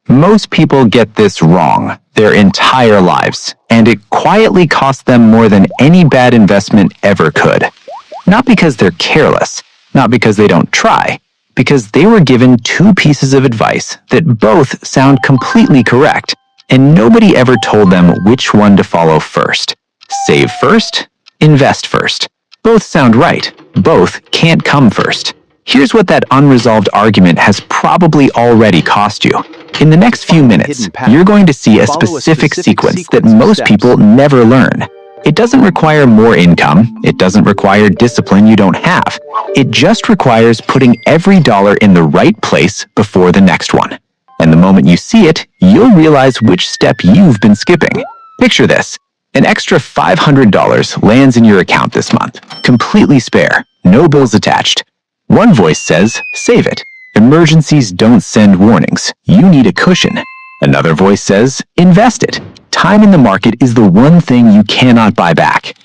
Most people get this wrong their entire lives, and it quietly costs them more than any bad investment ever could. Not because they're careless, not because they don't try, because they were given two pieces of advice that both sound completely correct, and nobody ever told them which one to follow first. Save first, invest first. Both sound right. Both can't come first. Here's what that unresolved argument has probably already cost you. In the next few minutes, you're going to see a specific sequence that most people never learn. It doesn't require more income. It doesn't require discipline you don't have. It just requires putting every dollar in the right place before the next one. And the moment you see it, you'll realize which step you've been skipping. Picture this. An extra $500 lands in your account this month, completely spare, no bills attached. One voice says, save it. Emergencies don't send warnings. You need a cushion. Another voice says, invest it. Time in the market is the one thing you cannot buy back.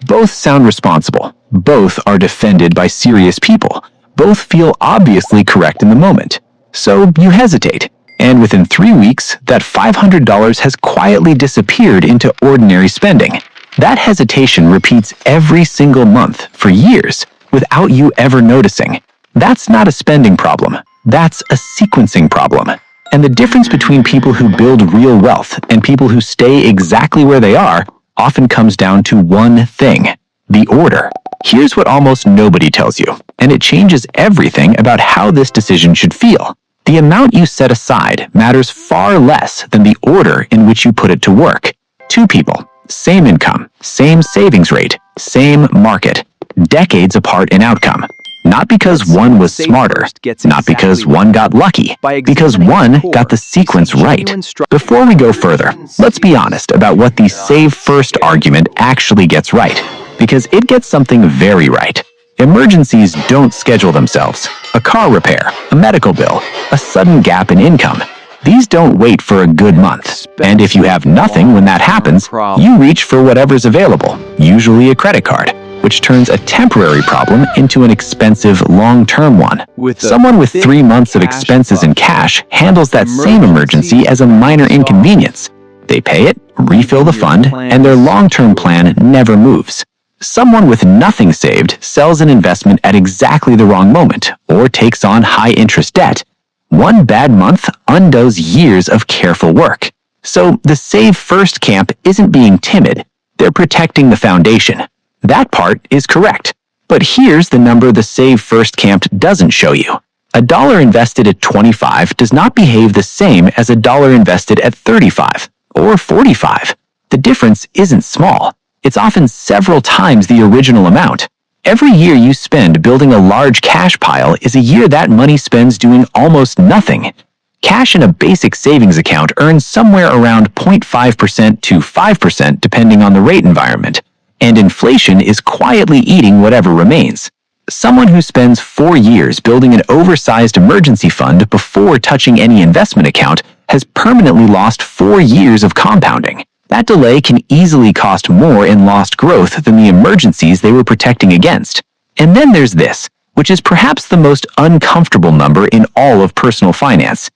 Both sound responsible. Both are defended by serious people. Both feel obviously correct in the moment. So you hesitate. And within 3 weeks, that $500 has quietly disappeared into ordinary spending. That hesitation repeats every single month for years without you ever noticing. That's not a spending problem. That's a sequencing problem. And the difference between people who build real wealth and people who stay exactly where they are often comes down to one thing: the order. Here's what almost nobody tells you, and it changes everything about how this decision should feel. The amount you set aside matters far less than the order in which you put it to work. Two people, same income, same savings rate, same market, decades apart in outcome. Not because one was smarter, not because one got lucky, because one got the sequence right. Before we go further, let's be honest about what the save first argument actually gets right, because it gets something very right. Emergencies don't schedule themselves. A car repair, a medical bill, a sudden gap in income. These don't wait for a good month. And if you have nothing when that happens, you reach for whatever's available, usually a credit card, which turns a temporary problem into an expensive long-term one. Someone with 3 months of expenses in cash handles that same emergency as a minor inconvenience. They pay it, refill the fund, and their long-term plan never moves. Someone with nothing saved sells an investment at exactly the wrong moment or takes on high-interest debt. One bad month undoes years of careful work. So the save first camp isn't being timid. They're protecting the foundation. That part is correct. But here's the number the save first camp doesn't show you. A dollar invested at 25 does not behave the same as a dollar invested at 35 or 45. The difference isn't small. It's often several times the original amount. Every year you spend building a large cash pile is a year that money spends doing almost nothing. Cash in a basic savings account earns somewhere around 0.5% to 5% depending on the rate environment, and inflation is quietly eating whatever remains. Someone who spends 4 years building an oversized emergency fund before touching any investment account has permanently lost 4 years of compounding. That delay can easily cost more in lost growth than the emergencies they were protecting against. And then there's this, which is perhaps the most uncomfortable number in all of personal finance.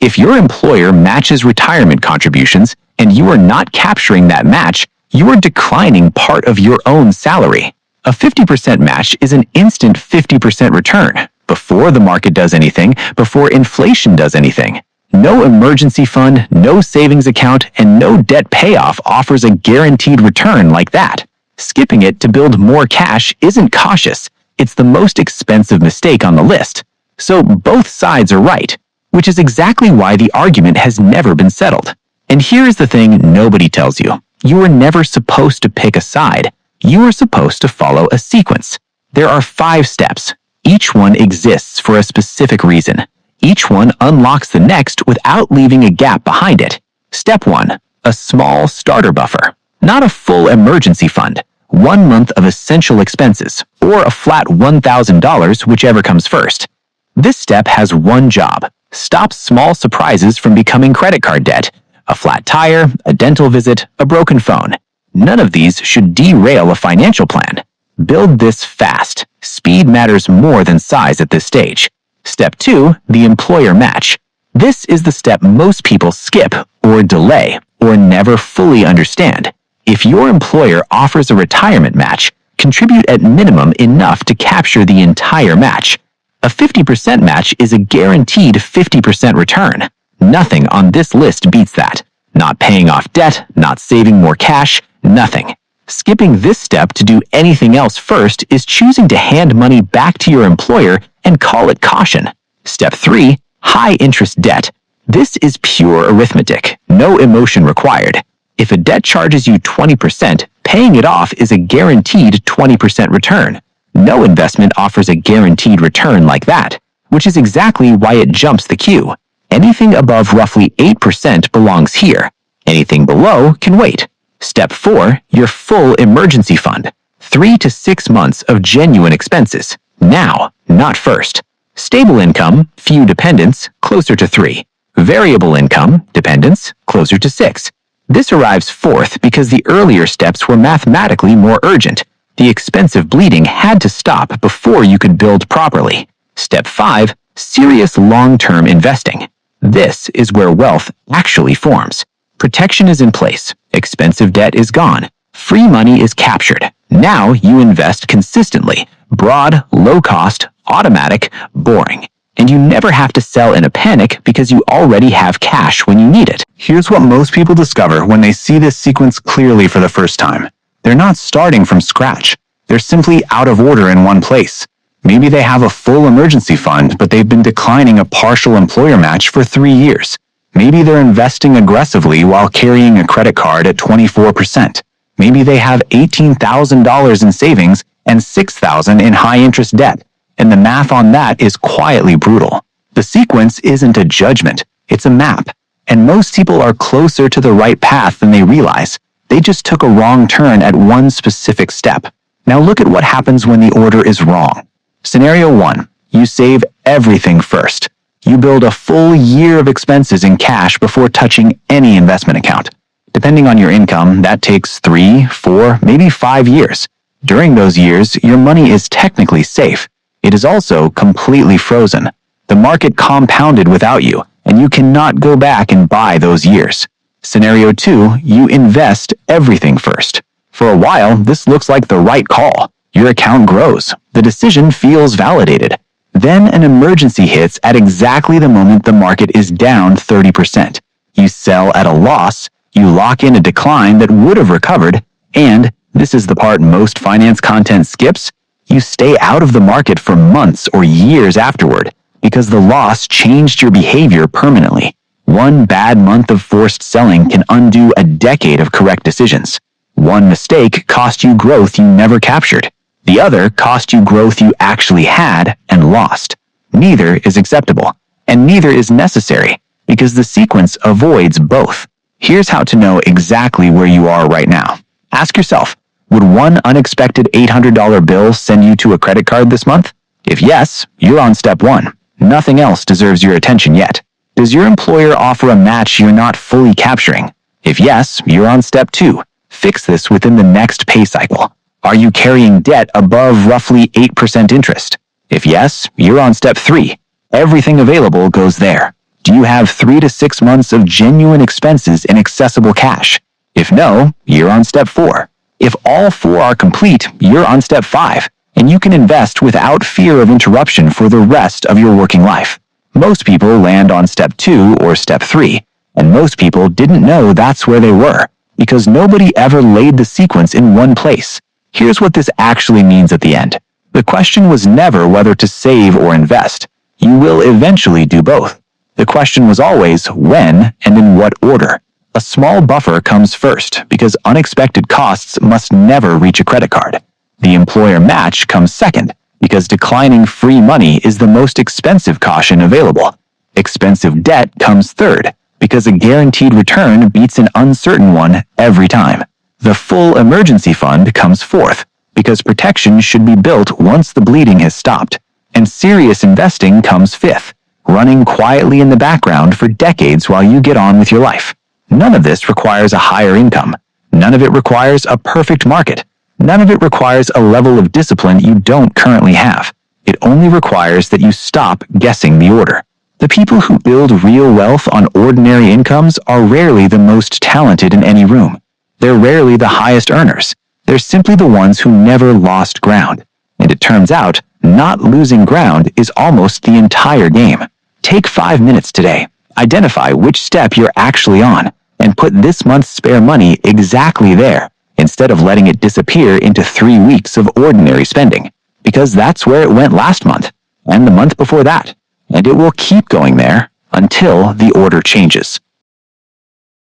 If your employer matches retirement contributions and you are not capturing that match, you are declining part of your own salary. A 50% match is an instant 50% return, before the market does anything, before inflation does anything. No emergency fund, no savings account, and no debt payoff offers a guaranteed return like that. Skipping it to build more cash isn't cautious. It's the most expensive mistake on the list. So both sides are right, which is exactly why the argument has never been settled. And here's the thing nobody tells you. You were never supposed to pick a side. You were supposed to follow a sequence. There are 5 steps. Each one exists for a specific reason. Each one unlocks the next without leaving a gap behind it. Step 1. A small starter buffer. Not a full emergency fund. 1 month of essential expenses, or a flat $1,000, whichever comes first. This step has one job. Stop small surprises from becoming credit card debt. A flat tire, a dental visit, a broken phone. None of these should derail a financial plan. Build this fast. Speed matters more than size at this stage. Step 2, the employer match. This is the step most people skip or delay or never fully understand. If your employer offers a retirement match, contribute at minimum enough to capture the entire match. A 50% match is a guaranteed 50% return. Nothing on this list beats that. Not paying off debt, not saving more cash, nothing. Skipping this step to do anything else first is choosing to hand money back to your employer and call it caution. Step 3. High interest debt. This is pure arithmetic, no emotion required. If a debt charges you 20%, paying it off is a guaranteed 20% return. No investment offers a guaranteed return like that, which is exactly why it jumps the queue. Anything above roughly 8% belongs here. Anything below can wait. Step 4. Your full emergency fund. 3 to 6 months of genuine expenses. Now, not first. Stable income, few dependents, closer to 3. Variable income, dependents, closer to 6. This arrives fourth because the earlier steps were mathematically more urgent. The expensive bleeding had to stop before you could build properly. Step 5. Serious long-term investing. This is where wealth actually forms. Protection is in place. Expensive debt is gone. Free money is captured. Now you invest consistently. Broad, low-cost, automatic, boring. And you never have to sell in a panic because you already have cash when you need it. Here's what most people discover when they see this sequence clearly for the first time. They're not starting from scratch. They're simply out of order in one place. Maybe they have a full emergency fund, but they've been declining a partial employer match for 3 years. Maybe they're investing aggressively while carrying a credit card at 24%. Maybe they have $18,000 in savings and $6,000 in high-interest debt, and the math on that is quietly brutal. The sequence isn't a judgment, it's a map, and most people are closer to the right path than they realize. They just took a wrong turn at one specific step. Now look at what happens when the order is wrong. Scenario 1. You save everything first. You build a full year of expenses in cash before touching any investment account. Depending on your income, that takes 3, 4, maybe 5 years. During those years, your money is technically safe. It is also completely frozen. The market compounded without you, and you cannot go back and buy those years. Scenario 2, you invest everything first. For a while, this looks like the right call. Your account grows. The decision feels validated. Then an emergency hits at exactly the moment the market is down 30%. You sell at a loss, you lock in a decline that would have recovered, and, this is the part most finance content skips, you stay out of the market for months or years afterward because the loss changed your behavior permanently. One bad month of forced selling can undo a decade of correct decisions. One mistake cost you growth you never captured. The other cost you growth you actually had and lost. Neither is acceptable, and neither is necessary, because the sequence avoids both. Here's how to know exactly where you are right now. Ask yourself, would one unexpected $800 bill send you to a credit card this month? If yes, you're on step 1. Nothing else deserves your attention yet. Does your employer offer a match you're not fully capturing? If yes, you're on step 2. Fix this within the next pay cycle. Are you carrying debt above roughly 8% interest? If yes, you're on step 3. Everything available goes there. Do you have 3 to 6 months of genuine expenses in accessible cash? If no, you're on step 4. If all 4 are complete, you're on step 5, and you can invest without fear of interruption for the rest of your working life. Most people land on step 2 or step 3, and most people didn't know that's where they were, because nobody ever laid the sequence in one place. Here's what this actually means at the end. The question was never whether to save or invest. You will eventually do both. The question was always when and in what order. A small buffer comes first because unexpected costs must never reach a credit card. The employer match comes second because declining free money is the most expensive caution available. Expensive debt comes third because a guaranteed return beats an uncertain one every time. The full emergency fund comes fourth because protection should be built once the bleeding has stopped. And serious investing comes fifth, running quietly in the background for decades while you get on with your life. None of this requires a higher income. None of it requires a perfect market. None of it requires a level of discipline you don't currently have. It only requires that you stop guessing the order. The people who build real wealth on ordinary incomes are rarely the most talented in any room. They're rarely the highest earners. They're simply the ones who never lost ground. And it turns out, not losing ground is almost the entire game. Take 5 minutes today. Identify which step you're actually on, and put this month's spare money exactly there, instead of letting it disappear into 3 weeks of ordinary spending. Because that's where it went last month, and the month before that. And it will keep going there until the order changes.